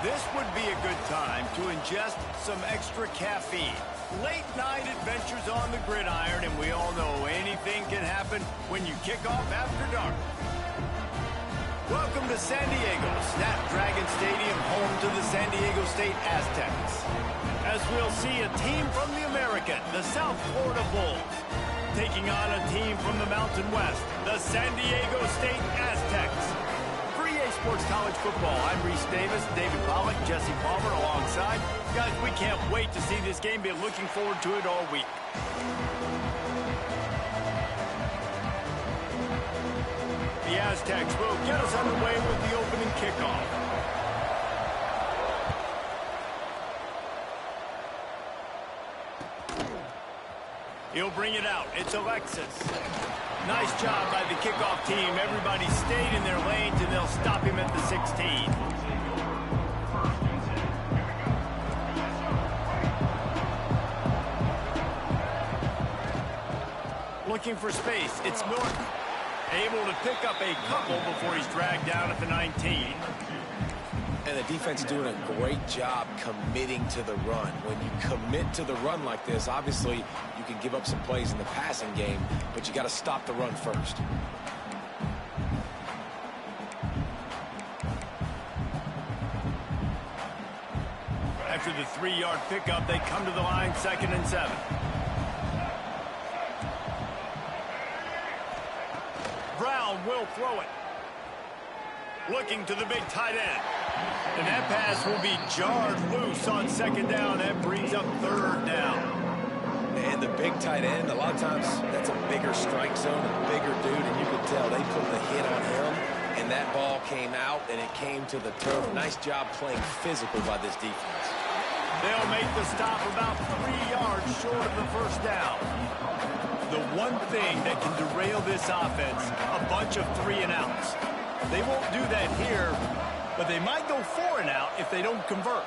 This would be a good time to ingest some extra caffeine. Late night adventures on the gridiron, and we all know anything can happen when you kick off after dark. Welcome to San Diego, Snapdragon Stadium, home to the San Diego State Aztecs. As we'll see a team from the American, the South Florida Bulls, taking on a team from the Mountain West, the San Diego State Aztecs. For EA Sports College Football, I'm Reese Davis, David Pollack, Jesse Palmer alongside. Guys, we can't wait to see this game. Been looking forward to it all week. The Aztecs will get us underway with the opening kickoff. He'll bring it out. It's Alexis. Nice job by the kickoff team. Everybody stayed in their lanes, and they'll stop him at the 16. Looking for space. It's Norton. Able to pick up a couple before he's dragged down at the 19. And the defense is doing a great job committing to the run. When you commit to the run like this, obviously you can give up some plays in the passing game, but you got to stop the run first. After the 3-yard pickup, they come to the line, 2nd and 7. Brown will throw it. Looking to the big tight end. And that pass will be jarred loose on 2nd down. That brings up 3rd down. And the big tight end, a lot of times that's a bigger strike zone, a bigger dude, and you could tell they put the hit on him, and that ball came out, and it came to the turf. Nice job playing physical by this defense. They'll make the stop about 3 yards short of the 1st down. The one thing that can derail this offense, a bunch of 3-and-outs. They won't do that here, but they might go 4-and-out if they don't convert.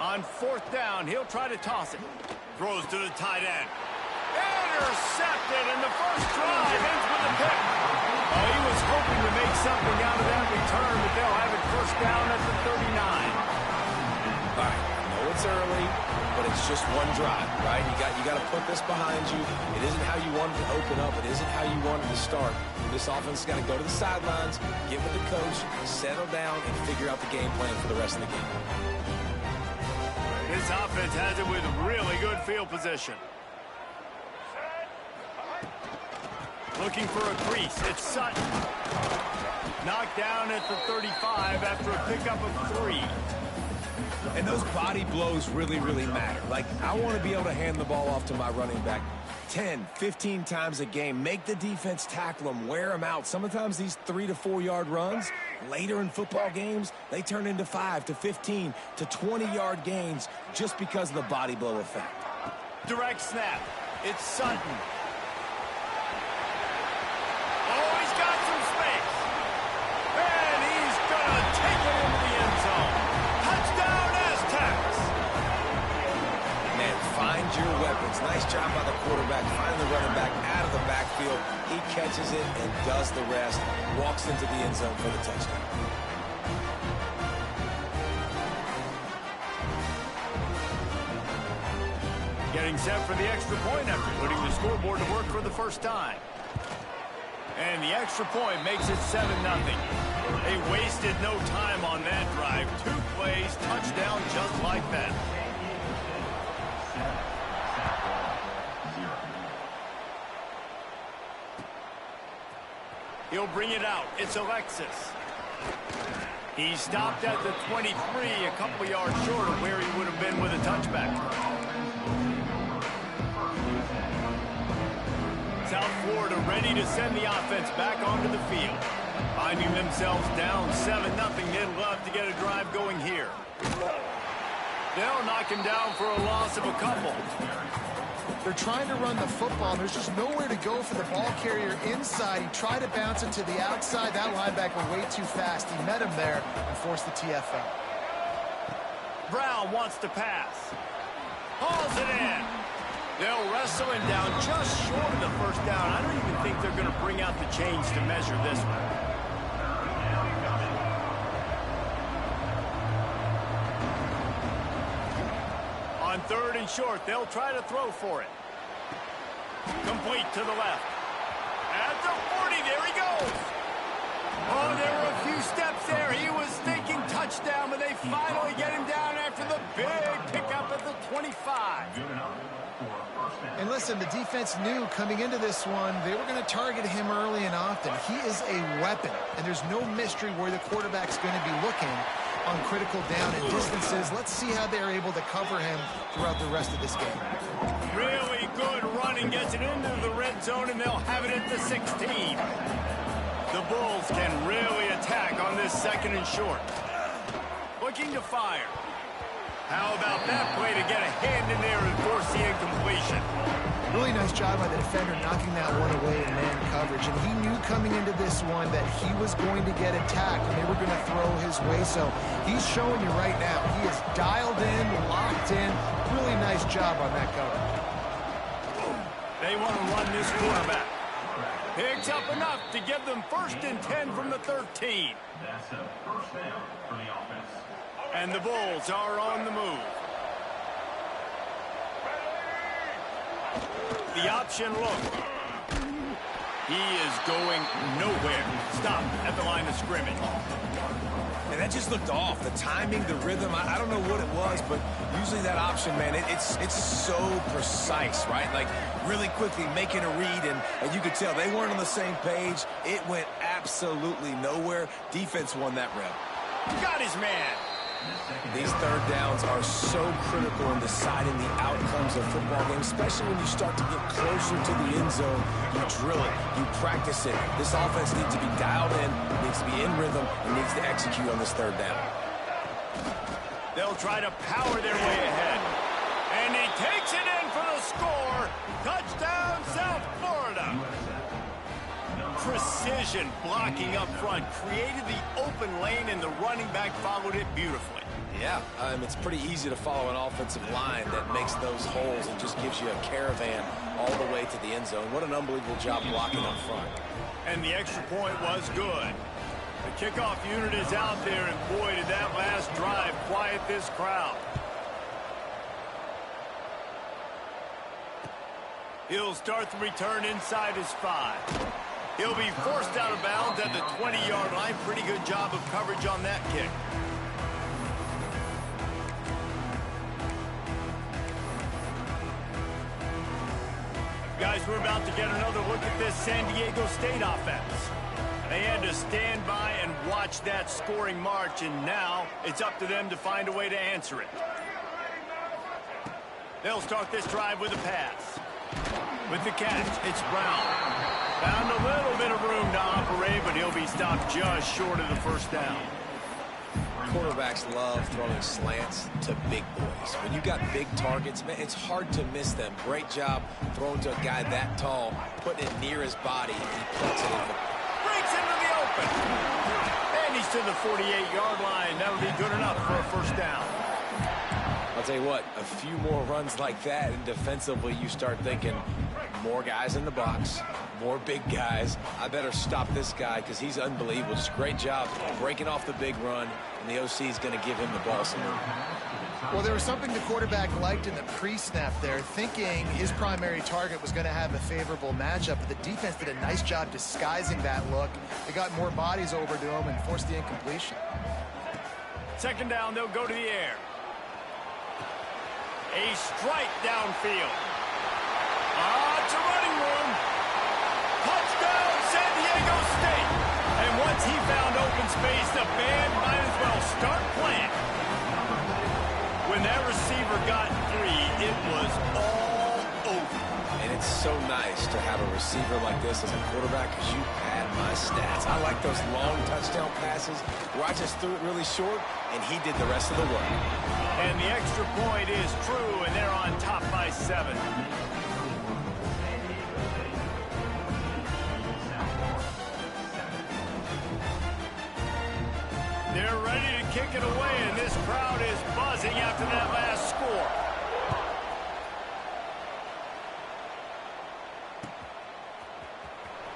On 4th down, he'll try to toss it. Throws to the tight end. Intercepted, and the first drive ends with a pick. Oh, he was hoping to make something out of that return, but they'll have it 1st down at the 39. All right, I know it's early, but it's just one drive, right? You got to put this behind you. It isn't how you wanted to open up. It isn't how you wanted to start. This offense has got to go to the sidelines, get with the coach, settle down, and figure out the game plan for the rest of the game. This offense has it with really good field position. Looking for a crease. It's Sutton. Knocked down at the 35 after a pickup of 3. And those body blows really, really matter. Like, I want to be able to hand the ball off to my running back 10, 15 times a game. Make the defense tackle them, wear them out. Sometimes these 3 to 4 yard runs, later in football games, they turn into 5 to 15 to 20-yard gains just because of the body blow effect. Direct snap. It's Sutton. Your weapons. Nice job by the quarterback, finding the running back out of the backfield. He catches it and does the rest. Walks into the end zone for the touchdown. Getting set for the extra point after putting the scoreboard to work for the 1st time. And the extra point makes it 7-0. They wasted no time on that drive. 2 plays, touchdown just like that. He'll bring it out. It's Alexis. He stopped at the 23, a couple yards short of where he would have been with a touchback. South Florida ready to send the offense back onto the field. Finding themselves down 7-0, they'd love to get a drive going here. They'll knock him down for a loss of a couple. They're trying to run the football. There's just nowhere to go for the ball carrier inside. He tried to bounce it to the outside. That linebacker way too fast. He met him there and forced the TFL. Brown wants to pass. Hauls it in. They'll wrestle him down just short of the first down. I don't even think they're going to bring out the chains to measure this one. On 3rd and short, they'll try to throw for it. Complete to the left. At the 40, there he goes. Oh, there were a few steps there. He was thinking touchdown, but they finally get him down after the big pickup at the 25. And listen, the defense knew coming into this one, they were going to target him early and often. He is a weapon, and there's no mystery where the quarterback's going to be looking on critical down and distances. Let's see how they're able to cover him throughout the rest of this game. Really good running, gets it into the red zone, and they'll have it at the 16. The Bulls can really attack on this 2nd and short. Looking to fire. How about that play to get a hand in there and force the incompletion? Really nice job by the defender knocking that one away in man coverage. And he knew coming into this one that he was going to get attacked and they were going to throw his way. So he's showing you right now. He is dialed in, locked in. Really nice job on that coverage. They want to run this quarterback. Picks up enough to give them 1st and 10 from the 13. That's a first down for the offense. And the Bulls are on the move. The option look. He is going nowhere. Stop at the line of scrimmage. And that just looked off. The timing, the rhythm, I don't know what it was, but usually that option, man, it's so precise, right? Like really quickly making a read, and you could tell they weren't on the same page. It went absolutely nowhere. Defense won that rep. Got his man. These 3rd downs are so critical in deciding the outcomes of football games, especially when you start to get closer to the end zone. You drill it, you practice it. This offense needs to be dialed in, needs to be in rhythm, and needs to execute on this 3rd down. They'll try to power their way ahead. And he takes it in for the score. Touchdown, South Florida. Precision blocking up front created the open lane, and the running back followed it beautifully. Yeah, it's pretty easy to follow an offensive line that makes those holes and just gives you a caravan all the way to the end zone. What an unbelievable job blocking up front. And the extra point was good. The kickoff unit is out there, and boy, did that last drive quiet this crowd. He'll start the return inside his 5. He'll be forced out of bounds at the 20-yard line. Pretty good job of coverage on that kick. Guys, we're about to get another look at this San Diego State offense. They had to stand by and watch that scoring march, and now it's up to them to find a way to answer it. They'll start this drive with a pass. With the catch, it's Brown. Found a little bit of room to operate, but he'll be stopped just short of the 1st down. Quarterbacks love throwing slants to big boys. When you got big targets, man, it's hard to miss them. Great job throwing to a guy that tall, putting it near his body, and he puts it in. Breaks into the open. And he's to the 48-yard line. That'll be good enough for a 1st down. I'll tell you what, a few more runs like that, and defensively you start thinking, more guys in the box, more big guys. I better stop this guy because he's unbelievable. Just great job breaking off the big run, and the OC is going to give him the ball some more. Well, there was something the quarterback liked in the pre-snap there, thinking his primary target was going to have a favorable matchup, but the defense did a nice job disguising that look. They got more bodies over to him and forced the incompletion. 2nd down, they'll go to the air. A strike downfield. It's a running room. Touchdown, San Diego State. And once he found open space, the band might as well start playing. When that receiver got 3, it was all over. And it's so nice to have a receiver like this as a quarterback because you pad my stats. I like those long touchdown passes where I just threw it really short, and he did the rest of the work. And the extra point is true, and they're on top by 7. They're ready to kick it away, and this crowd is buzzing after that last score.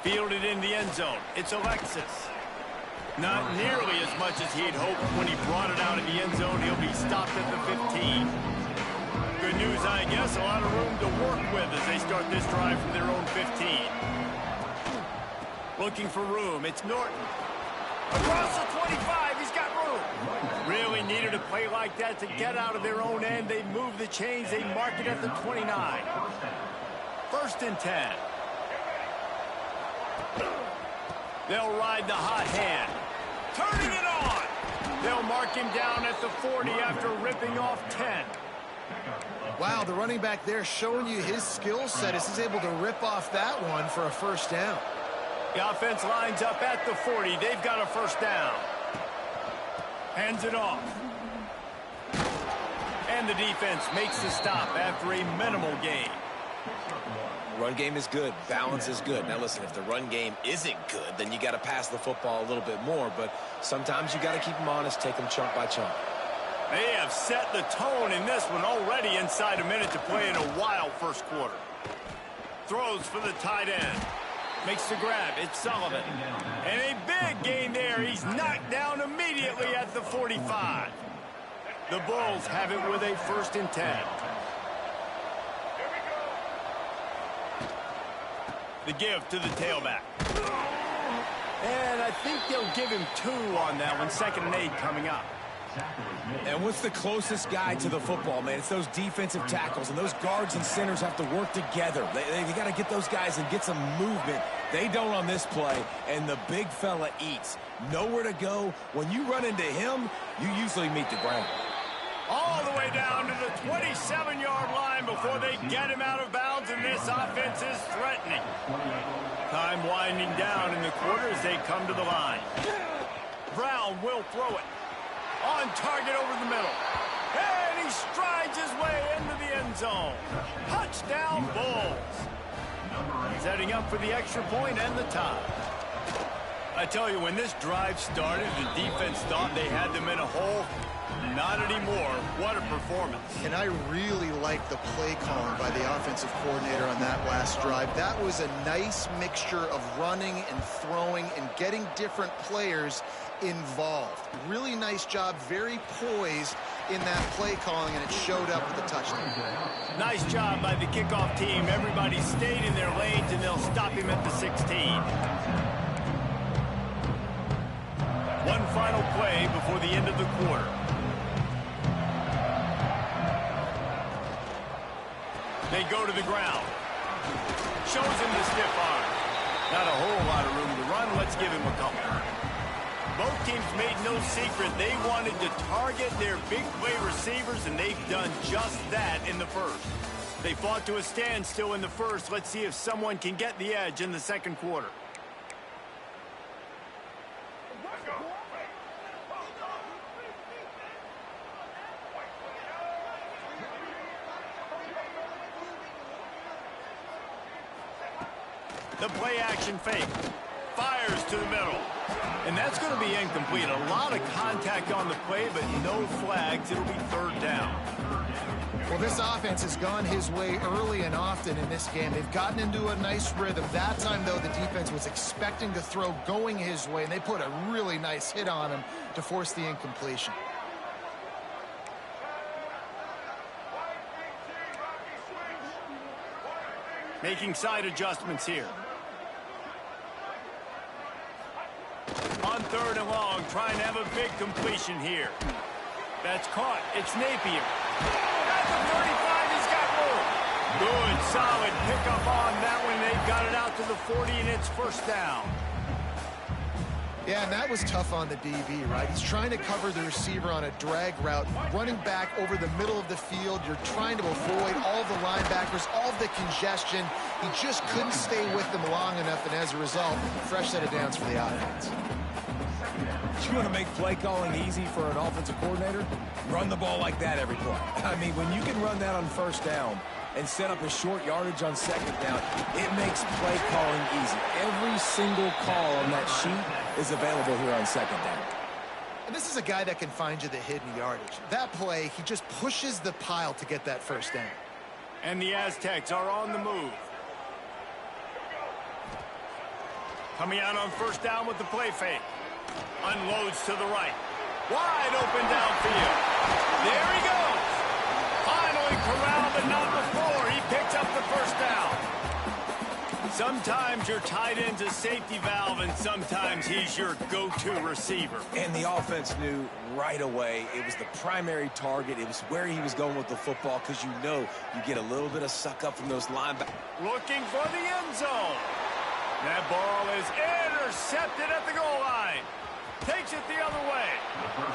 Fielded in the end zone. It's Alexis. Not nearly as much as he'd hoped when he brought it out in the end zone. He'll be stopped at the 15. Good news, I guess. A lot of room to work with as they start this drive from their own 15. Looking for room. It's Norton. Across the 25, he's got room. Really needed a play like that to get out of their own end. They move the chains. They mark it at the 29. 1st and 10. They'll ride the hot hand. Turning it on. They'll mark him down at the 40 after ripping off 10. Wow, the running back there showing you his skill set as he's able to rip off that one for a 1st down. The offense lines up at the 40. They've got a 1st down. Hands it off. And the defense makes the stop after a minimal gain. Run game is good. Balance is good. Now, listen, if the run game isn't good, then you got to pass the football a little bit more. But sometimes you got to keep them honest, take them chunk by chunk. They have set the tone in this one already inside a minute to play in a wild 1st quarter. Throws for the tight end. Makes the grab. It's Sullivan. And a big gain there. He's knocked down immediately at the 45. The Bulls have it with a 1st and 10. The give to the tailback. And I think they'll give him 2 on that one. 2nd and 8 coming up. And what's the closest guy to the football, man? It's those defensive tackles, and those guards and centers have to work together. They got to get those guys and get some movement. They don't on this play, and the big fella eats. Nowhere to go. When you run into him, you usually meet the ground. All the way down to the 27-yard line before they get him out of bounds, and this offense is threatening. Time winding down in the quarter as they come to the line. Brown will throw it. On target over the middle. And he strides his way into the end zone. Touchdown, Bulls. Setting up for the extra point and the tie. I tell you, when this drive started, the defense thought they had them in a hole. Not anymore. What a performance. And I really like the play calling by the offensive coordinator on that last drive. That was a nice mixture of running and throwing and getting different players involved. Really nice job, very poised in that play calling, and it showed up with a touchdown. Nice job by the kickoff team. Everybody stayed in their lanes, and they'll stop him at the 16. One final play before the end of the quarter. They go to the ground. Shows him the stiff arm. Not a whole lot of room to run. Let's give him a couple. Both teams made no secret. They wanted to target their big play receivers, and they've done just that in the 1st. They fought to a standstill in the 1st. Let's see if someone can get the edge in the 2nd quarter. The play action fake. Fires to the middle. And that's going to be incomplete. A lot of contact on the play, but no flags. It'll be 3rd down. Well, this offense has gone his way early and often in this game. They've gotten into a nice rhythm. That time, though, the defense was expecting to throw going his way, and they put a really nice hit on him to force the incompletion. Making side adjustments here. On 3rd and long, trying to have a big completion here. That's caught. It's Napier. At the 35, he's got room. Good, solid pickup on that one. They've got it out to the 40, and it's 1st down. Yeah, and that was tough on the DB, right? He's trying to cover the receiver on a drag route, running back over the middle of the field. You're trying to avoid all the linebackers, all the congestion. He just couldn't stay with them long enough, and as a result, fresh set of downs for the offense. You want to make play calling easy for an offensive coordinator? Run the ball like that every play. I mean, when you can run that on first down and set up a short yardage on second down, it makes play calling easy. Every single call on that sheet is available here on second down. And this is a guy that can find you the hidden yardage. That play, he just pushes the pile to get that first down. And the Aztecs are on the move. Coming out on first down with the play fake. Unloads to the right. Wide open downfield. There he goes. Finally corralled, but not before. He picks up the first down. Sometimes your tight end's a safety valve, and sometimes he's your go-to receiver. And the offense knew right away it was the primary target. It was where he was going with the football, because you know you get a little bit of suck up from those linebackers. Looking for the end zone. That ball is intercepted at the goal line. Takes it the other way.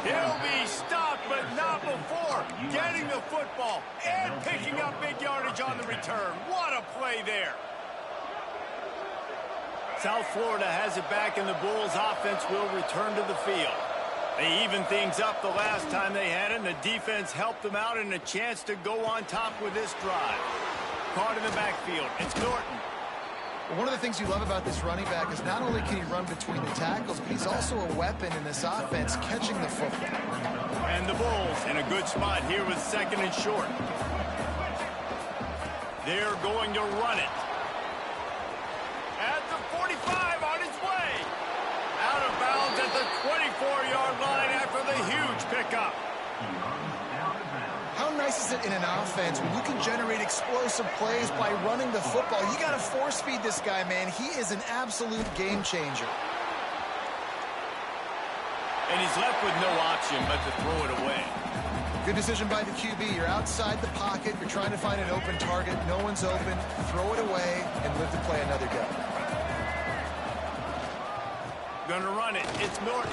He'll be stopped, but not before getting the football and picking up big yardage on the return. What a play there. South Florida has it back, and the Bulls offense will return to the field. They evened things up the last time they had it, and the defense helped them out, and a chance to go on top with this drive. Caught in the backfield. It's Norton. Well, one of the things you love about this running back is not only can he run between the tackles, but he's also a weapon in this offense, catching the football. And the Bulls in a good spot here with second and short. They're going to run it. At the 45 on his way. Out of bounds at the 24-yard line after the huge pickup. How nice is it in an offense when you can generate explosive plays by running the football? You got to force feed this guy, man. He is an absolute game changer. And he's left with no option but to throw it away. Good decision by the QB. You're outside the pocket. You're trying to find an open target. No one's open. Throw it away and live to play another go. Gonna run it. It's Norton.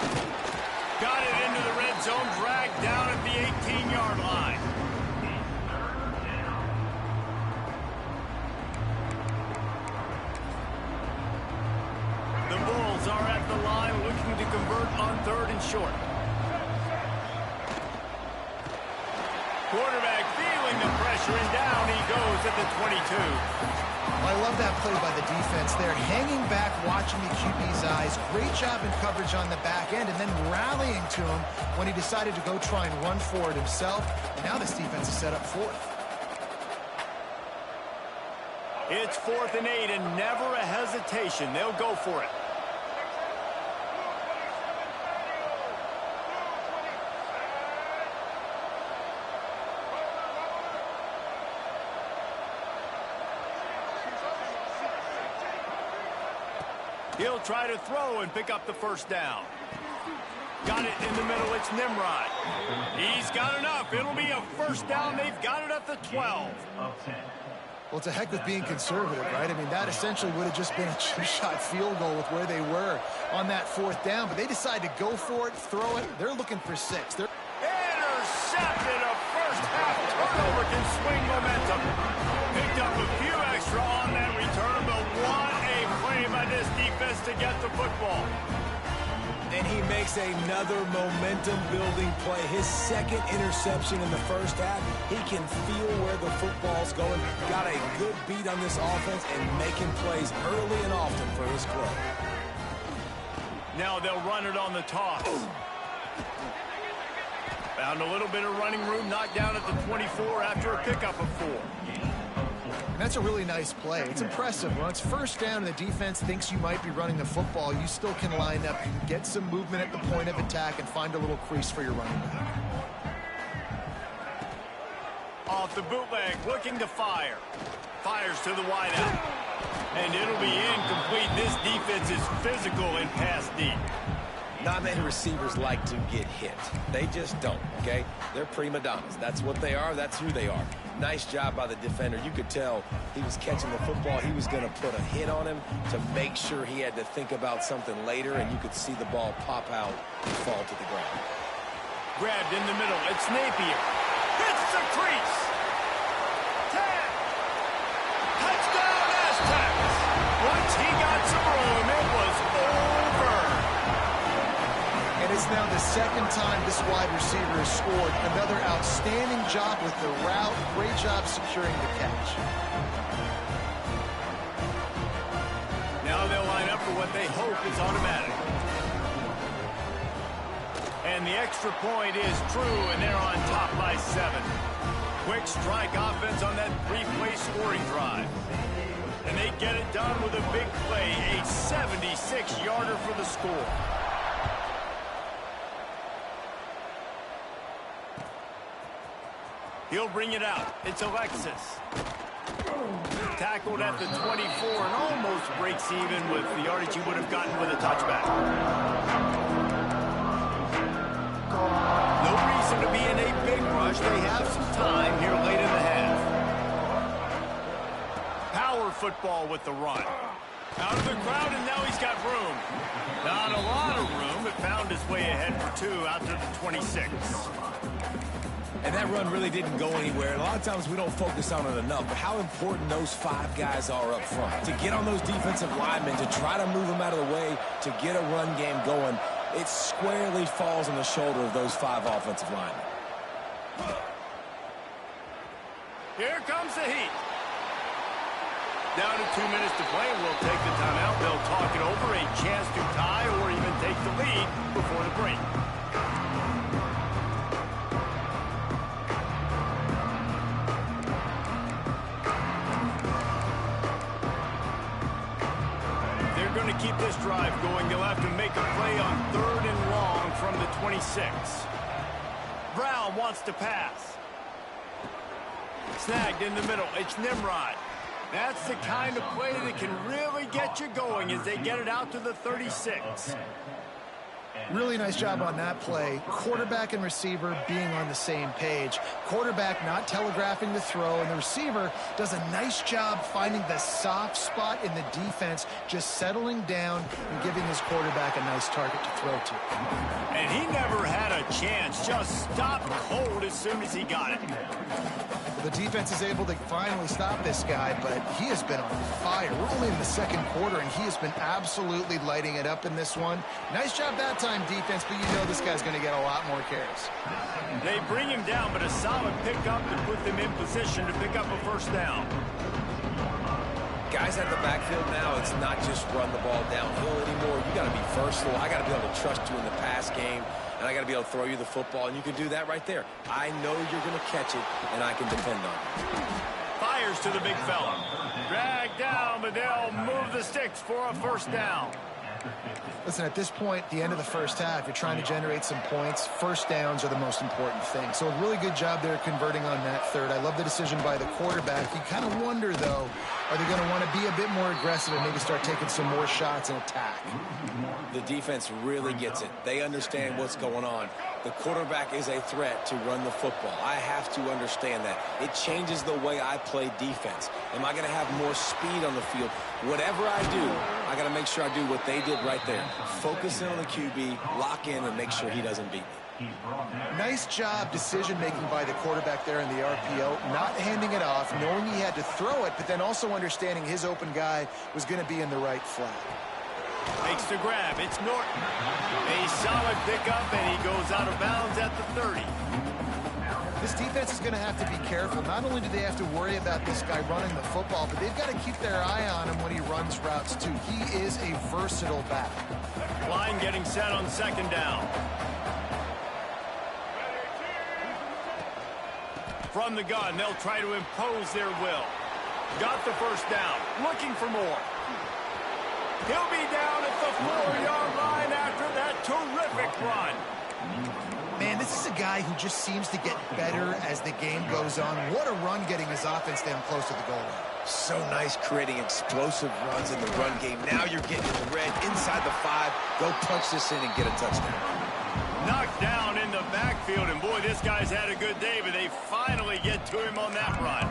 Got it into the red zone. Dragged down at the 18-yard line. The Bulls are at the line looking to convert on third and short. Quarterback feeling the pressure, and down he goes at the 22. I love that play by the defense there. Hanging back, watching the QB's eyes. Great job in coverage on the back end, and then rallying to him when he decided to go try and run for it himself. And now this defense is set up fourth. It's 4th and 8, and never a hesitation. They'll go for it. He'll try to throw and pick up the first down. Got it in the middle. It's Nimrod. He's got enough. It'll be a first down. They've got it at the 12. Well, it's a heck with being conservative, right? I mean, that essentially would have just been a two-shot field goal with where they were on that 4th down. But they decide to go for it, throw it. They're looking for 6. They're intercepted. A first-half turnover can swing momentum. Picked up a few extra on that return, but what a play by this defense to get the football. And he makes another momentum-building play. His second interception in the first half. He can feel where the football's going. Got a good beat on this offense and making plays early and often for his club. Now they'll run it on the toss. Found a little bit of running room, knocked down at the 24 after a pickup of 4. That's a really nice play. It's impressive. When it's first down and the defense thinks you might be running the football, you still can line up. You can get some movement at the point of attack and find a little crease for your running back. Off the bootleg, looking to fire. Fires to the wideout. And it'll be incomplete. This defense is physical and pass deep. Not many receivers like to get hit. They just don't, okay? They're prima donnas. That's what they are. That's who they are. Nice job by the defender. You could tell he was catching the football. He was going to put a hit on him to make sure he had to think about something later, and you could see the ball pop out and fall to the ground. Grabbed in the middle. It's Napier. Hits the crease. 10. Touchdown, Aztecs. Once he got some room, it was over. And it's now the second time this wide receiver has scored. Another outstanding job with the route. Great job securing the catch. Now they'll line up for what they hope is automatic. And the extra point is true, and they're on top by 7. Quick strike offense on that 3-play scoring drive. And they get it done with a big play, a 76-yarder for the score. He'll bring it out. It's Alexis. Tackled at the 24 and almost breaks even with the yardage he would have gotten with a touchback. No reason to be in a big rush. They have some time here late in the half. Power football with the run. Out of the crowd, and now he's got room. Not a lot of room, but found his way ahead for 2 out to the 26. And that run really didn't go anywhere. And a lot of times we don't focus on it enough, but how important those 5 guys are up front. To get on those defensive linemen, to try to move them out of the way, to get a run game going, it squarely falls on the shoulder of those 5 offensive linemen. Here comes the heat. Down to 2 minutes to play, and we'll take the timeout. They'll talk it over, a chance to tie or even take the lead before the break. They're going to keep this drive going. They'll have to make a play on 3rd and long from the 26. Brown wants to pass. Snagged in the middle. It's Nimrod. That's the kind of play that can really get you going as they get it out to the 36. Really nice job on that play. Quarterback and receiver being on the same page. Quarterback not telegraphing the throw, and the receiver does a nice job finding the soft spot in the defense, just settling down and giving his quarterback a nice target to throw to. And he never had a chance, just stopped cold as soon as he got it. The defense is able to finally stop this guy, but he has been on fire. We're only in the second quarter, and he has been absolutely lighting it up in this one. Nice job that time, defense, but you know this guy's going to get a lot more carries. They bring him down, but a solid pickup to put them in position to pick up a first down. Guys at the backfield now, it's not just run the ball downhill anymore. You got to be versatile. I got to be able to trust you in the pass game, and I got to be able to throw you the football, and you can do that right there. I know you're going to catch it, and I can depend on it. Fires to the big fella. Dragged down, but they'll move the sticks for a first down. Listen, at this point, the end of the first half, you're trying to generate some points. First downs are the most important thing. So a really good job there converting on that 3rd. I love the decision by the quarterback. You kind of wonder, though, are they going to want to be a bit more aggressive and maybe start taking some more shots and attack? The defense really gets it. They understand what's going on. The quarterback is a threat to run the football. I have to understand that. It changes the way I play defense. Am I going to have more speed on the field? Whatever I do, I got to make sure I do what they did right there. Focus in on the QB, lock in, and make sure he doesn't beat me. Nice job decision-making by the quarterback there in the RPO, not handing it off, knowing he had to throw it, but then also understanding his open guy was going to be in the right flat. Makes the grab. It's Norton. A solid pickup, and he goes out of bounds at the 30. This defense is going to have to be careful. Not only do they have to worry about this guy running the football, but they've got to keep their eye on him when he runs routes, too. He is a versatile back. Line getting set on 2nd down. From the gun, they'll try to impose their will. Got the first down. Looking for more. He'll be down at the 4-yard line after that terrific run. Man, this is a guy who just seems to get better as the game goes on. What a run getting his offense down close to the goal line. So nice creating explosive runs in the run game. Now you're getting in the red inside the 5. Go punch this in and get a touchdown. Knocked down in the backfield, and boy, this guy's had a good day, but they finally they get to him on that run.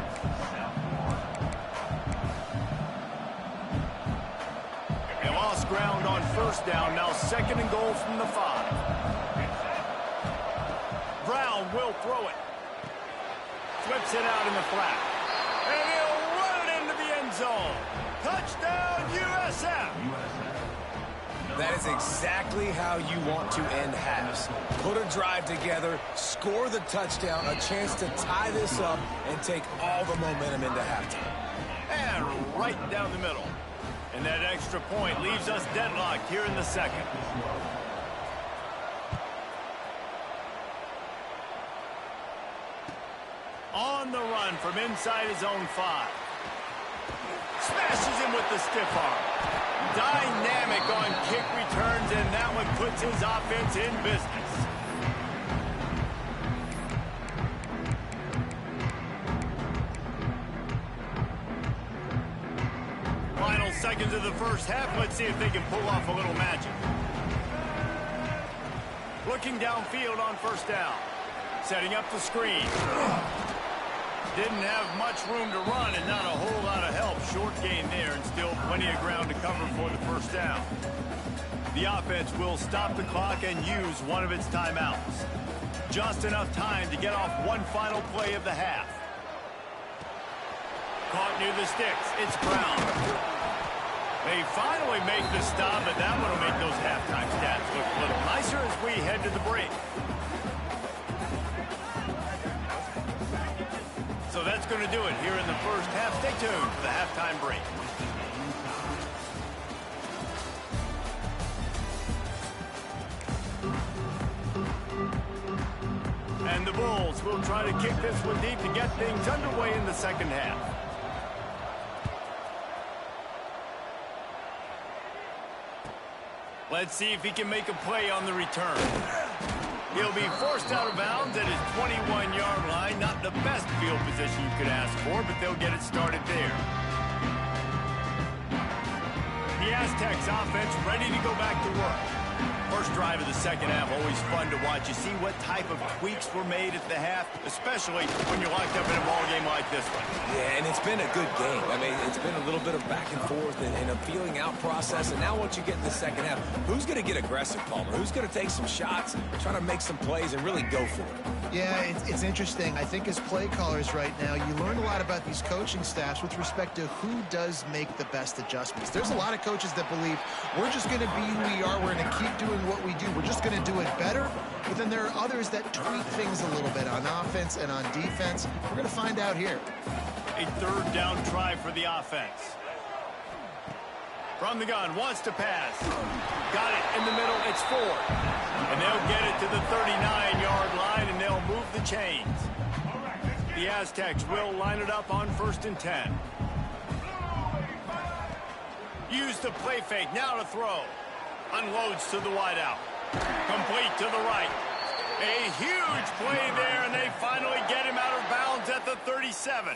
They lost ground on first down. Now 2nd and goal from the 5. Brown will throw it. Flips it out in the flat. And he'll run it into the end zone. Touchdown, USF. That is exactly how you want to end halves. Put a drive together, score the touchdown, a chance to tie this up, and take all the momentum into halftime. And right down the middle. And that extra point leaves us deadlocked here in the 2nd. On the run from inside his own 5. Smashes him with the stiff arm. Dynamic on kick returns, and that one puts his offense in business. Final seconds of the first half. Let's see if they can pull off a little magic. Looking downfield on first down. Setting up the screen. Didn't have much room to run and not a whole lot of help. Short gain there and still plenty of ground to cover for the first down. The offense will stop the clock and use one of its timeouts. Just enough time to get off one final play of the half. Caught near the sticks. It's Brown. They finally make the stop, but that one will make those halftime stats look a little nicer as we head to the break. So that's going to do it here in the first half. Stay tuned for the halftime break. And the Bulls will try to kick this one deep to get things underway in the second half. Let's see if he can make a play on the return. He'll be forced out of bounds at his 21-yard line. Not the best field position you could ask for, but they'll get it started there. The Aztecs offense ready to go back to work. First drive of the second half, always fun to watch. You see what type of tweaks were made at the half, especially when you're locked up in a ball game like this one. Yeah, and it's been a good game. I mean, it's been a little bit of back and forth and a feeling out process. And now once you get in the second half, who's going to get aggressive, Palmer? Who's going to take some shots, try to make some plays, and really go for it? Yeah, it's interesting. I think as play callers right now, you learn a lot about these coaching staffs with respect to who does make the best adjustments. There's a lot of coaches that believe we're just going to be who we are. We're going to keep doing what we do. We're just going to do it better. But then there are others that tweak things a little bit on offense and on defense. We're going to find out here. A third down try for the offense. From the gun, wants to pass. Got it in the middle, it's Ford. And they'll get it to the 39-yard line, and they'll move the chains. The Aztecs will line it up on 1st and 10. Use the play fake, now to throw. Unloads to the wideout. Complete to the right. A huge play there, and they finally get him out of bounds at the 37.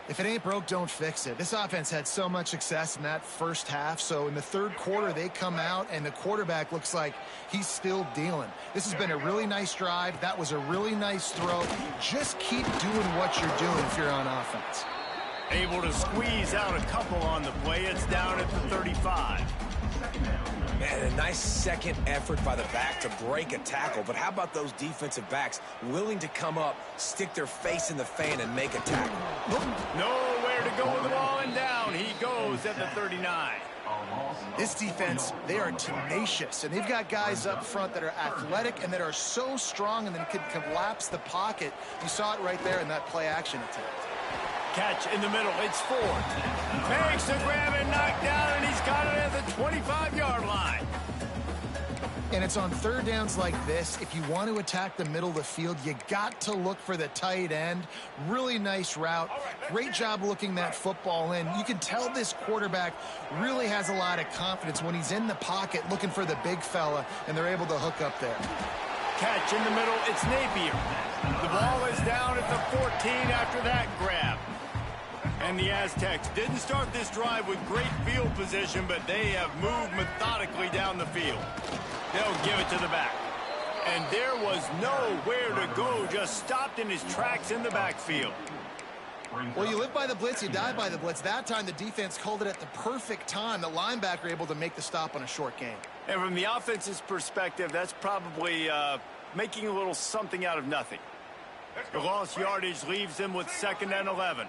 If it ain't broke, don't fix it. This offense had so much success in that first half, so in the third quarter, they come out, and the quarterback looks like he's still dealing. This has been a really nice drive. That was a really nice throw. Just keep doing what you're doing if you're on offense. Able to squeeze out a couple on the play. It's down at the 35. Man, a nice second effort by the back to break a tackle. But how about those defensive backs willing to come up, stick their face in the fan, and make a tackle? Nowhere to go with the ball, and down he goes at the 39. This defense, they are tenacious, and they've got guys up front that are athletic and that are so strong and then can collapse the pocket. You saw it right there in that play-action attempt. Catch in the middle, it's Ford. Makes the grab and knocked down, and he's got it at the 25-yard line. And it's on third downs like this. If you want to attack the middle of the field, you got to look for the tight end. Really nice route. Great job looking that football in. You can tell this quarterback really has a lot of confidence when he's in the pocket looking for the big fella, and they're able to hook up there. Catch in the middle, it's Napier. The ball is down at the 14 after that grab. And the Aztecs didn't start this drive with great field position, but they have moved methodically down the field. They'll give it to the back. And there was nowhere to go, just stopped in his tracks in the backfield. Well, you live by the blitz, you die by the blitz. That time the defense called it at the perfect time. The linebacker able to make the stop on a short gain. And from the offense's perspective, that's probably making a little something out of nothing. The lost yardage leaves them with 2nd and 11.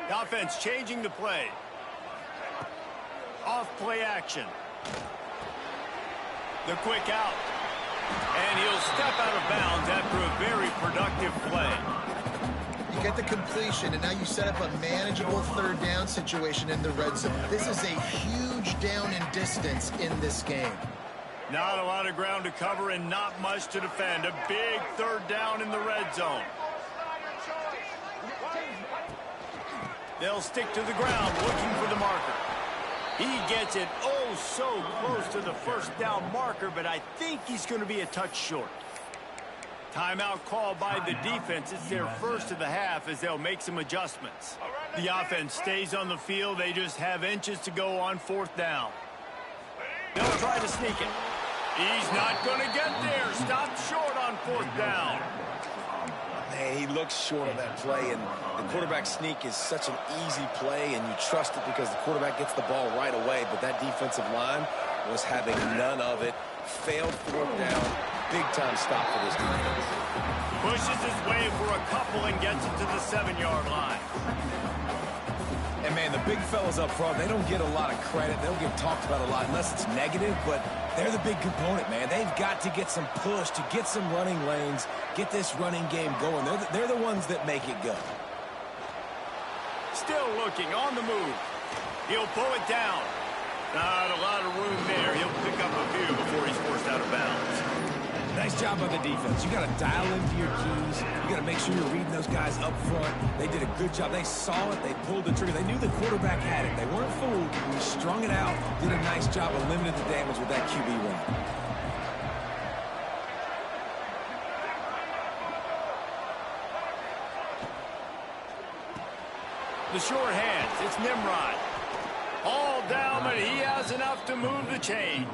The offense changing the play. Off play action. The quick out. And he'll step out of bounds after a very productive play. You get the completion, and now you set up a manageable 3rd down situation in the red zone. This is a huge down in distance in this game. Not a lot of ground to cover and not much to defend. A big 3rd down in the red zone. They'll stick to the ground looking for the marker. He gets it oh so close to the 1st down marker, but I think he's going to be a touch short. Timeout called by the defense. It's their first of the half as they'll make some adjustments. The offense stays on the field. They just have inches to go on 4th down. They'll try to sneak it. He's not going to get there. Stopped short on 4th down. Man, he looks short of that play, and the quarterback sneak is such an easy play, and you trust it because the quarterback gets the ball right away, but that defensive line was having none of it. Failed 4th down. Big-time stop for this defense. Pushes his way for a couple and gets it to the 7-yard line. And, man, the big fellas up front, they don't get a lot of credit. They don't get talked about a lot unless it's negative, but they're the big component, man. They've got to get some push, to get some running lanes, get this running game going. They're the ones that make it go. Still looking on the move. He'll pull it down. Not a lot of room there. He'll pick up a few before he's forced out of bounds. Nice job by the defense. You got to dial into your keys. You got to make sure you're reading those guys up front. They did a good job. They saw it. They pulled the trigger. They knew the quarterback had it. They weren't fooled. He strung it out. Did a nice job of limiting the damage with that QB run. The short hands. It's Nimrod. All down, but he has enough to move the chains.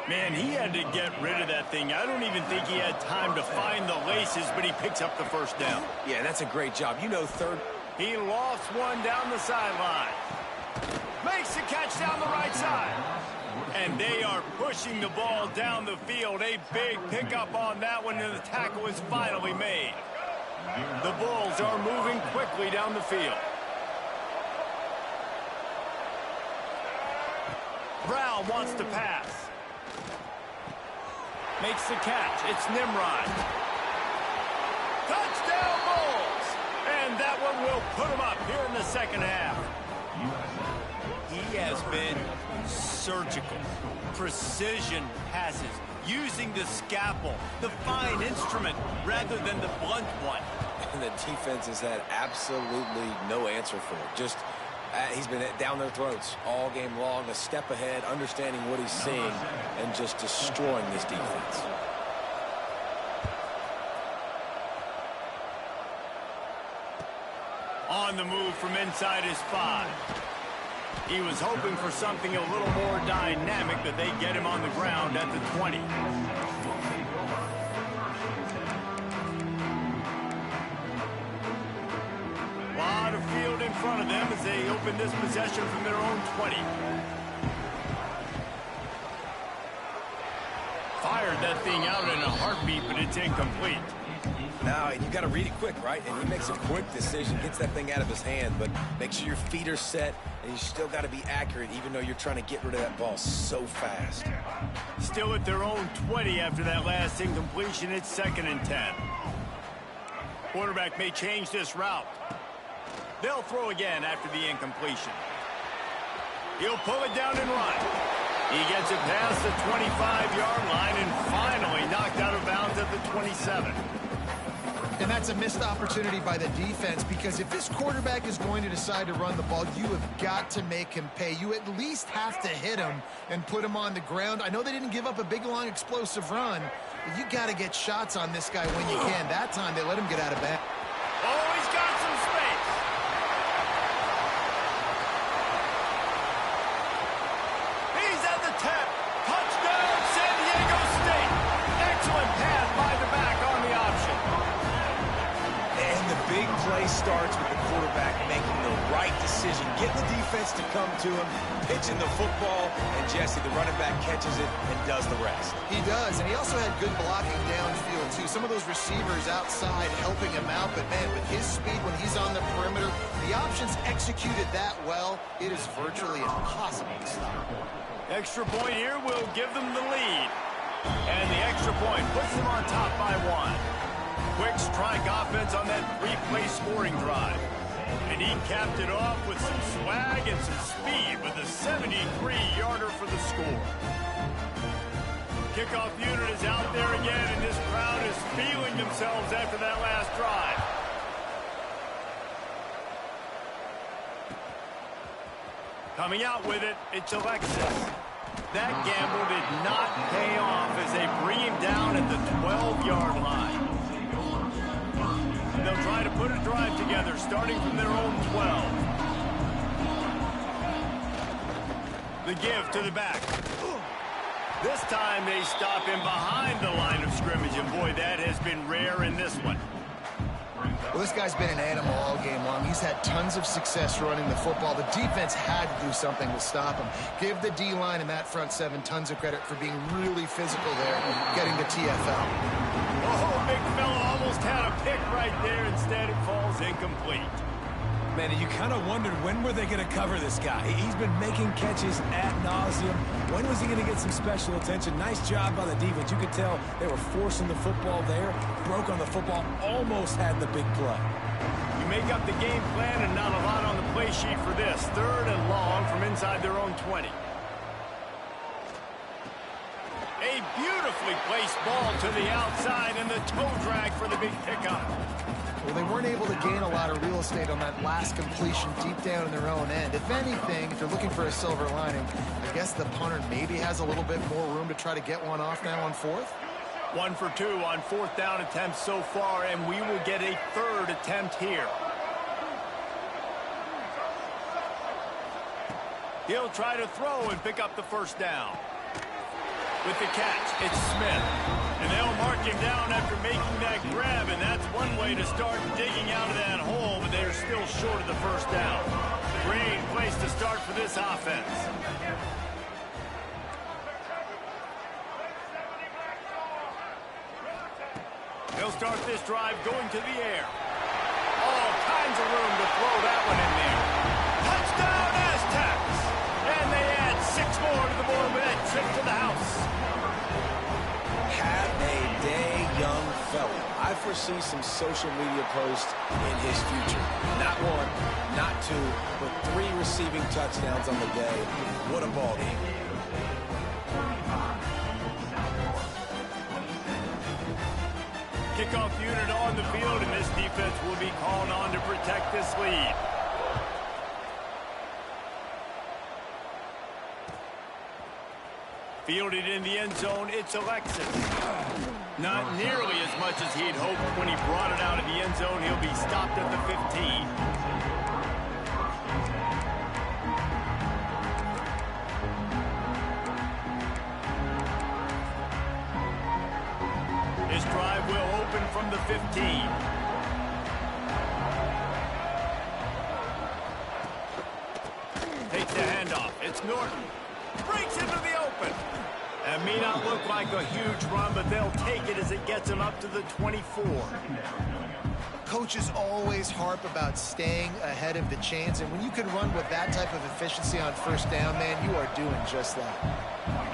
Man, he had to get rid of that thing. I don't even think he had time to find the laces, but he picks up the 1st down. Yeah, that's a great job. You know, 3rd. He lost one down the sideline. Makes the catch down the right side. And they are pushing the ball down the field. A big pickup on that one, and the tackle is finally made. The Bulls are moving quickly down the field. Brown wants to pass. Makes the catch. It's Nimrod. Touchdown Bulls! And that one will put him up here in the 2nd half. He has been surgical. Precision passes. Using the scalpel, the fine instrument, rather than the blunt one. And the defense has had absolutely no answer for it. Just he's been down their throats all game long, a step ahead, understanding what he's seeing, and just destroying this defense. On the move from inside his 5. He was hoping for something a little more dynamic, but they get him on the ground at the 20. A lot of field in front of them as they open this possession from their own 20. Fired that thing out in a heartbeat, but it's incomplete. Now, you got to read it quick, right? And he makes a quick decision, gets that thing out of his hand, but make sure your feet are set, and you still got to be accurate, even though you're trying to get rid of that ball so fast. Still at their own 20 after that last incompletion. It's 2nd and 10. Quarterback may change this route. They'll throw again after the incompletion. He'll pull it down and run. He gets it past the 25-yard line and finally knocked out of bounds at the 27. And that's a missed opportunity by the defense, because if this quarterback is going to decide to run the ball, you have got to make him pay. You at least have to hit him and put him on the ground. I know they didn't give up a big, long, explosive run, but you got to get shots on this guy when you can. That time, they let him get out of bounds. Oh, he's got some space. He's at the 10. Touchdown, San Diego State. Excellent big play starts with the quarterback making the right decision, getting the defense to come to him, pitching the football, and Jesse, the running back, catches it and does the rest. He does, and he also had good blocking downfield, too. Some of those receivers outside helping him out, but, man, with his speed when he's on the perimeter, the options executed that well, it is virtually impossible to stop. Extra point here will give them the lead. And the extra point puts them on top by 1. Quick strike offense on that 3-play scoring drive. And he capped it off with some swag and some speed with a 73-yarder for the score. Kickoff unit is out there again, and this crowd is feeling themselves after that last drive. Coming out with it, it's Alexis. That gamble did not pay off as they bring him down at the 12-yard line. They'll try to put a drive together, starting from their own 12. The give to the back. This time they stop him behind the line of scrimmage, and boy, that has been rare in this one. Well, this guy's been an animal all game long. He's had tons of success running the football. The defense had to do something to stop him. Give the D-line and that front seven tons of credit for being really physical there, getting the TFL. Oh, big fella almost had a pick right there. Instead, it falls incomplete. Man, you kind of wondered, when were they going to cover this guy? He's been making catches ad nauseum. When was he going to get some special attention? Nice job by the defense. You could tell they were forcing the football there. Broke on the football, almost had the big play. You make up the game plan and not a lot on the play sheet for this. 3rd and long from inside their own 20. A beautifully placed ball to the outside and the toe drag for the big pickup. Well, they weren't able to gain a lot of real estate on that last completion deep down in their own end. If anything, if you're looking for a silver lining, I guess the punter maybe has a little bit more room to try to get one off now on 4th. 1 for 2 on 4th down attempts so far, and we will get a 3rd attempt here. He'll try to throw and pick up the 1st down. With the catch, it's Smith. And they'll mark him down after making that grab, and that's one way to start digging out of that hole, but they're still short of the 1st down. Great place to start for this offense. They'll start this drive going to the air. All kinds of room to throw that one in there. Touchdown, Aztecs! And they add 6 more to the board with that trip to the house. Have a day, young fella. I foresee some social media posts in his future. Not 1, not 2, but 3 receiving touchdowns on the day. What a ball game. Kickoff unit on the field, and this defense will be called on to protect this lead. Fielded in the end zone, it's Alexis. Not nearly as much as he'd hoped when he brought it out of the end zone. He'll be stopped at the 15. His drive will open from the 15. Takes the handoff. It's Norton. Breaks into the open. That may not look like a huge run, but they'll take it as it gets him up to the 24. Coaches always harp about staying ahead of the chains, and when you can run with that type of efficiency on 1st down, man, you are doing just that.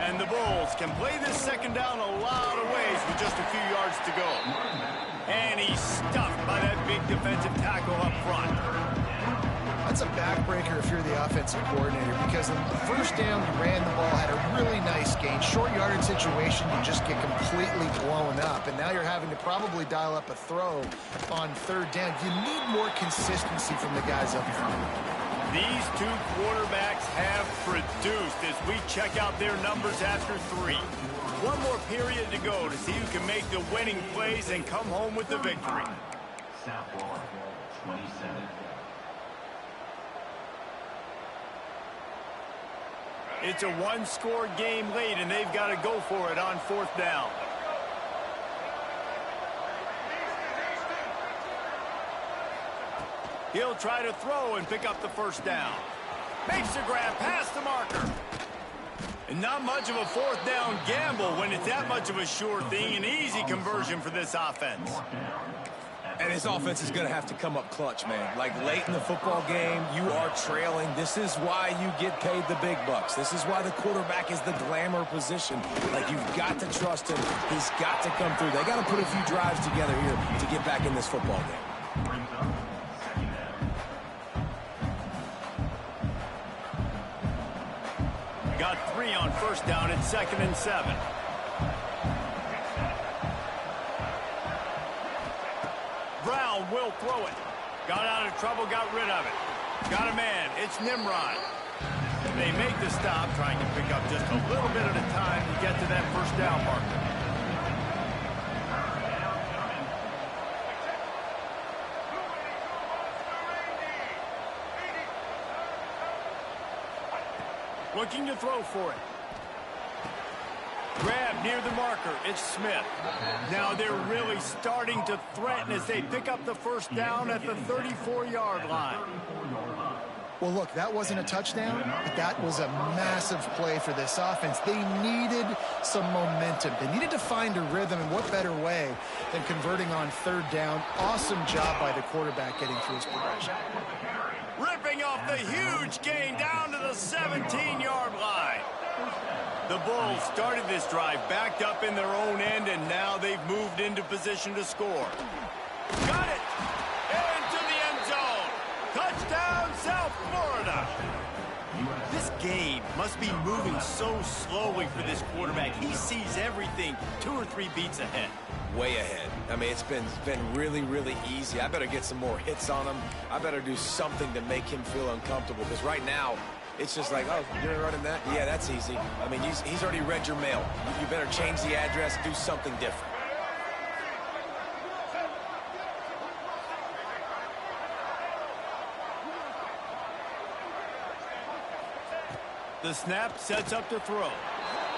And the Bulls can play this 2nd down a lot of ways with just a few yards to go. And he's stuffed by that big defensive tackle up front. That's a backbreaker if you're the offensive coordinator, because on the 1st down, you ran the ball, had a really nice gain. Short yardage situation, you just get completely blown up, and now you're having to probably dial up a throw on 3rd down. You need more consistency from the guys up front. These 2 quarterbacks have produced as we check out their numbers after 3. One more period to go to see who can make the winning plays and come home with the victory. South Florida, 27. It's a 1-score game late, and they've got to go for it on 4th down. He'll try to throw and pick up the first down. Makes the grab past the marker. And not much of a fourth down gamble when it's that much of a sure thing. An easy conversion for this offense. And this offense is going to have to come up clutch, man. Like late in the football game, you are trailing. This is why you get paid the big bucks. This is why the quarterback is the glamour position. Like, you've got to trust him. He's got to come through. They got to put a few drives together here to get back in this football game. Got 3 on first down at 2nd and 7. Brown will throw it. Got out of trouble, got rid of it. Got a man. It's Nimrod. They make the stop, trying to pick up just a little bit at a time to get to that first down marker. Looking to throw for it. Grab near the marker. It's Smith. Now they're really starting to threaten as they pick up the first down at the 34-yard line. Well, look, that wasn't a touchdown, but that was a massive play for this offense. They needed some momentum. They needed to find a rhythm, and what better way than converting on 3rd down. Awesome job by the quarterback getting through his progression. Ripping off the huge gain down to the 17-yard line. The Bulls started this drive backed up in their own end, and now they've moved into position to score. Got it! Into the end zone! Touchdown, South Florida! This game must be moving so slowly for this quarterback. He sees everything 2 or 3 beats ahead. Way ahead. I mean, it's been really, really easy. I better get some more hits on him. I better do something to make him feel uncomfortable, because right now, it's just like, oh, you're running that? Yeah, that's easy. I mean, he's already read your mail. You better change the address, do something different. The snap sets up to throw.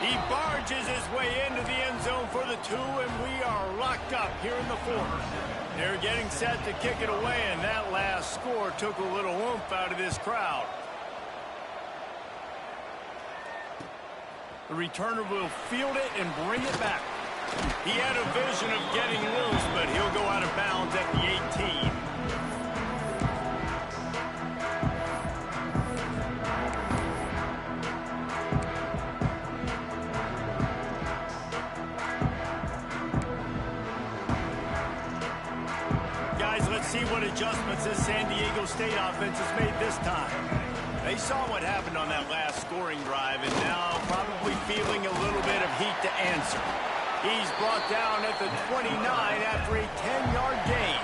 He barges his way into the end zone for the 2, and we are locked up here in the 4th. They're getting set to kick it away, and that last score took a little oomph out of this crowd. The returner will field it and bring it back. He had a vision of getting loose, but he'll go out of bounds at the 18. Guys, let's see what adjustments this San Diego State offense has made this time. They saw what happened on that last scoring drive, and now probably feeling a little bit of heat to answer. He's brought down at the 29 after a 10-yard gain.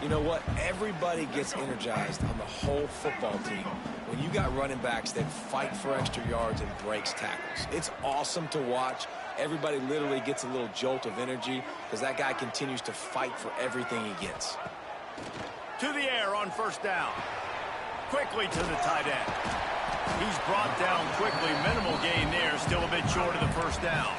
You know what? Everybody gets energized on the whole football team when you got running backs that fight for extra yards and breaks tackles. It's awesome to watch. Everybody literally gets a little jolt of energy because that guy continues to fight for everything he gets. To the air on first down. Quickly to the tight end. He's brought down quickly. Minimal gain there. Still a bit short of the first down.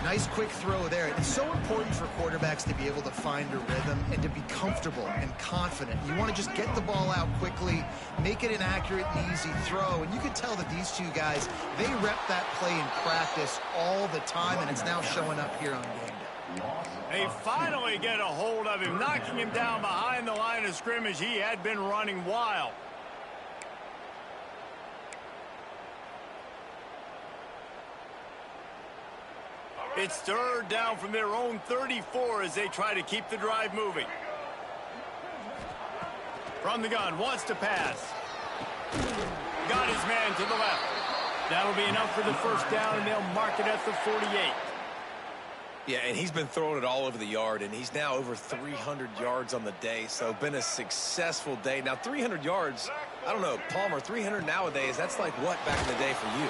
Nice quick throw there. It's so important for quarterbacks to be able to find a rhythm and to be comfortable and confident. You want to just get the ball out quickly, make it an accurate and easy throw. And you can tell that these two guys, they rep that play in practice all the time, and it's now showing up here on game day. They finally get a hold of him, knocking him down behind the line of scrimmage. He had been running wild. It's 3rd down from their own 34 as they try to keep the drive moving. From the gun, wants to pass. Got his man to the left. That'll be enough for the first down, and they'll mark it at the 48. Yeah, and he's been throwing it all over the yard, and he's now over 300 yards on the day, so been a successful day. Now, 300 yards, I don't know, Palmer, 300 nowadays, that's like what back in the day for you?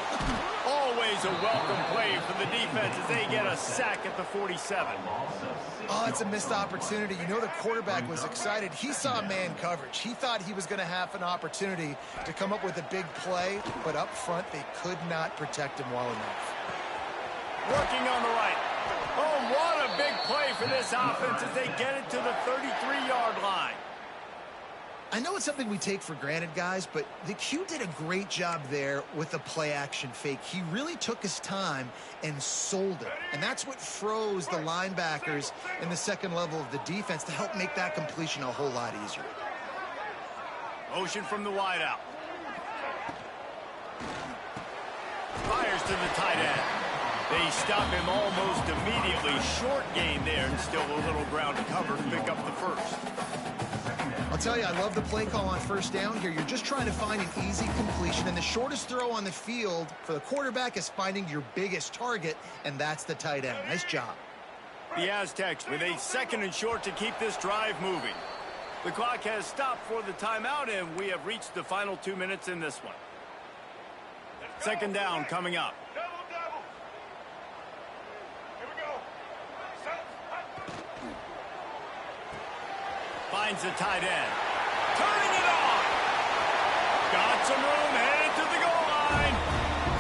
Always a welcome play for the defense as they get a sack at the 47. Oh, it's a missed opportunity. You know, the quarterback was excited. He saw man coverage. He thought he was going to have an opportunity to come up with a big play, but up front, they could not protect him well enough. Working on the right. Oh, what a big play for this offense as they get it to the 33-yard line. I know it's something we take for granted, guys, but the Q did a great job there with the play-action fake. He really took his time and sold it, and that's what froze the linebackers in the second level of the defense to help make that completion a whole lot easier. Motion from the wideout. Fires to the tight end. They stop him almost immediately. Short gain there, and still a little ground to cover to pick up the first. I'll tell you, I love the play call on first down here. You're just trying to find an easy completion, and the shortest throw on the field for the quarterback is finding your biggest target, and that's the tight end. Nice job. The Aztecs with a 2nd and short to keep this drive moving. The clock has stopped for the timeout, and we have reached the final 2 minutes in this one. 2nd down coming up. Finds the tight end. Turning it on. Got some room, headed to the goal line.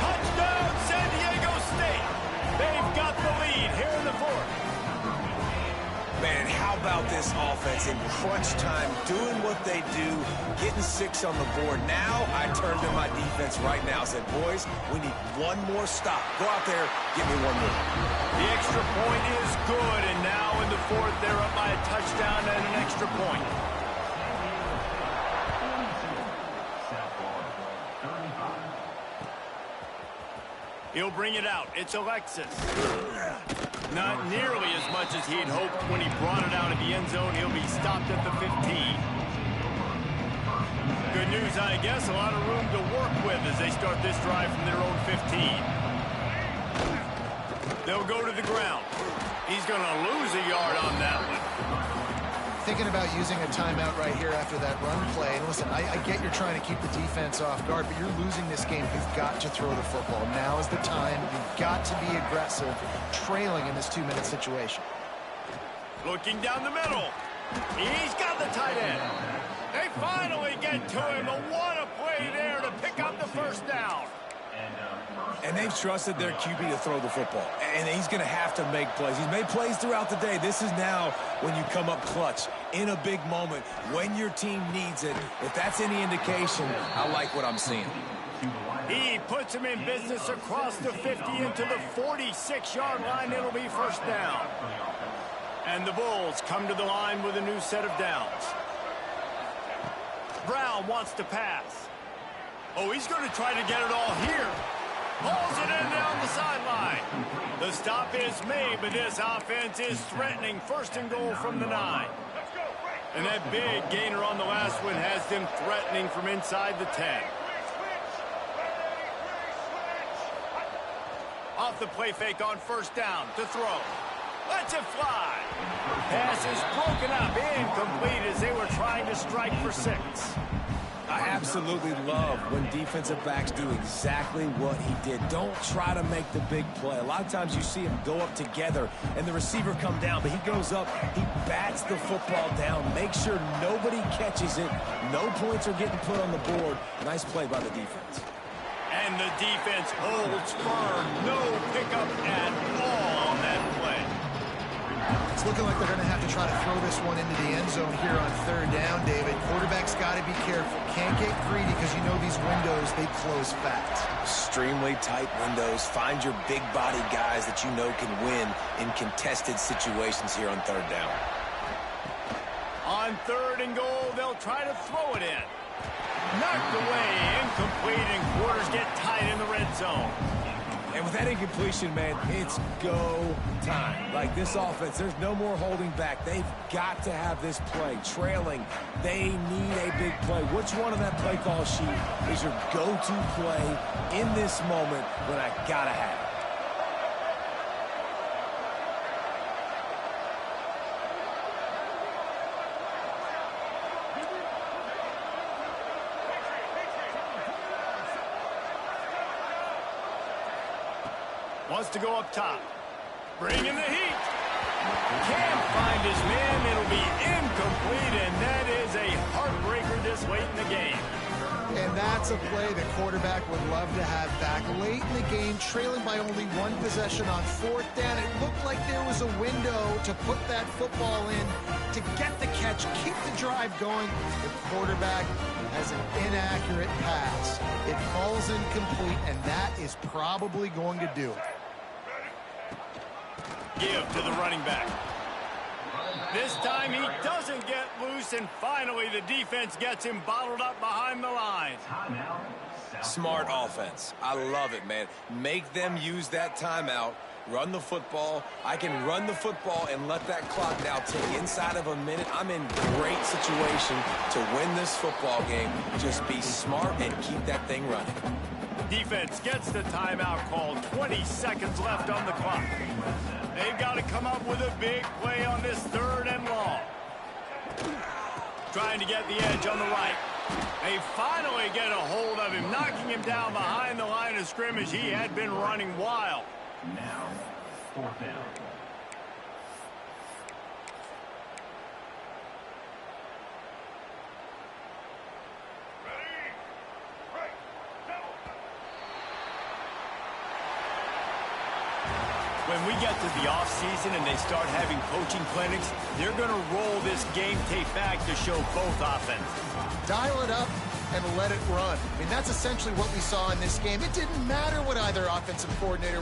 Touchdown, San Diego State. They've got the lead here in the 4th. Man, how about this offense in crunch time, doing what they do, getting 6 on the board. Now I turn to my defense right now and said, boys, we need one more stop. Go out there, give me one more. The extra point is good, and now in the 4th, they're up by a touchdown and an extra point. He'll bring it out. It's Alexis. Not nearly as much as he'd hoped when he brought it out of the end zone. He'll be stopped at the 15. Good news, I guess. A lot of room to work with as they start this drive from their own 15. They'll go to the ground. He's going to lose a yard on that one. Thinking about using a timeout right here after that run play. And listen, I get you're trying to keep the defense off guard, but you're losing this game. You've got to throw the football. Now is the time. You've got to be aggressive, trailing in this 2-minute situation. Looking down the middle. He's got the tight end. They finally get to him. But what a play there to pick up the first down. And they've trusted their QB to throw the football. And he's going to have to make plays. He's made plays throughout the day. This is now when you come up clutch in a big moment when your team needs it. If that's any indication, I like what I'm seeing. He puts him in business across the 50 into the 46-yard line. It'll be first down. And the Bulls come to the line with a new set of downs. Brown wants to pass. Oh, he's going to try to get it all here. Pulls it in down the sideline. The stop is made, but this offense is threatening. 1st and goal from the 9. And that big gainer on the last one has them threatening from inside the 10. Off the play fake on first down to throw. Lets it fly. Pass is broken up, incomplete as they were trying to strike for 6. I absolutely love when defensive backs do exactly what he did. Don't try to make the big play. A lot of times you see him go up together and the receiver come down, but he goes up, he bats the football down, make sure nobody catches it, no points are getting put on the board. Nice play by the defense. And the defense holds firm. No pickup at all on that play. It's looking like they're going to have to try to throw this one into the end zone here on 3rd down, David. Quarterback's got to be careful. Can't get greedy because you know these windows, they close fast. Extremely tight windows. Find your big body guys that you know can win in contested situations here on 3rd down. On 3rd and goal, they'll try to throw it in. Knocked away, incomplete, and quarters get tight in the red zone. And with that incompletion, man, it's go time. Like this offense, there's no more holding back. They've got to have this play. Trailing, they need a big play. Which one on that play call sheet is your go-to play in this moment when I gotta have it? Wants to go up top. Bringing the heat. Can't find his man. It'll be incomplete, and that is a heartbreaker this late in the game. And that's a play the quarterback would love to have back. Late in the game, trailing by only 1 possession on 4th down. It looked like there was a window to put that football in. to get the catch, keep the drive going. The quarterback has an inaccurate pass. It falls incomplete, and that is probably going to do it. Give to the running back. This time he doesn't get loose, and finally the defense gets him bottled up behind the line. Smart offense. I love it, man. Make them use that timeout. Run the football. I can run the football and let that clock now tick inside of a minute. I'm in great situation to win this football game. Just be smart and keep that thing running. Defense gets the timeout called. 20 seconds left on the clock. They've got to come up with a big play on this 3rd and long. Trying to get the edge on the right. They finally get a hold of him, knocking him down behind the line of scrimmage. He had been running wild. Now, 4th down. When we get to the offseason and they start having coaching clinics, they're going to roll this game tape back to show both offenses. Dial it up and let it run. I mean, that's essentially what we saw in this game. It didn't matter what either offensive coordinator